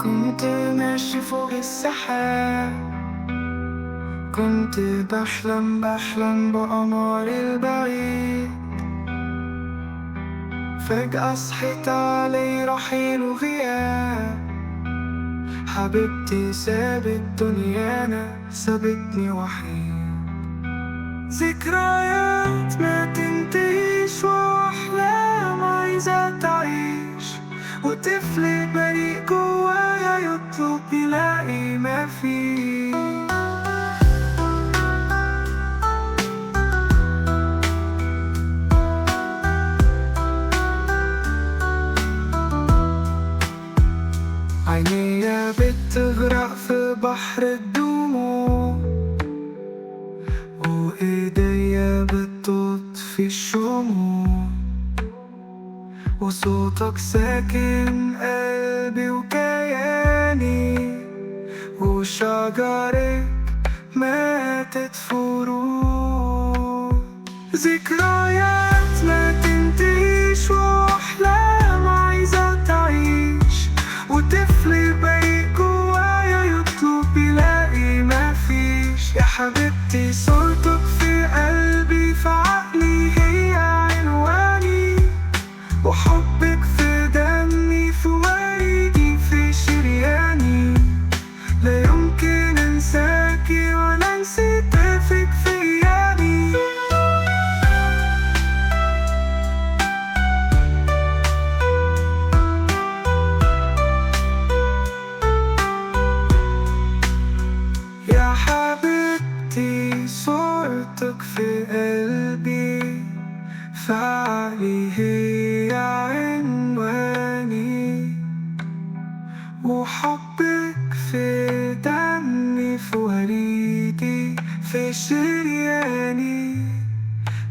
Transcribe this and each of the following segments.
كنت ماشي فوق السحاب، كنت بحلم بقمر البعيد. فجأة صحيت علي رحيل وغياب، حبيبتي سابت دنيانا سابتني وحيد. ذكريات ما تنتهيش وأحلام عايزة تعيش، وطفل بريء جوايا يطلب يلاقي ما فيه. عينيا بتغرق في بحر الدموع، وإيديا بتطفي الشموع، وصوتك ساكن قلبي وكياني، وشجرك ماتت فروع. ذكريات ما تنتهيش وأحلام عايزة تعيش، وطفل بريء جوايا يطلب يلاقي ما فيش. يا حبيبتي صورتك في قلبي في عقلي هي عنواني، وحبك في دمي في وريدي في شرياني. لا يمكن انساكي ولا انسى طيفك في ايامي. يا حبيبتي صورتك في قلبي في عقلي هي عنواني، وحبك في دمي في وريدي في شرياني.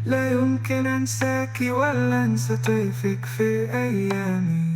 لا يمكن انساكي ولا انسى طيفك في ايامي.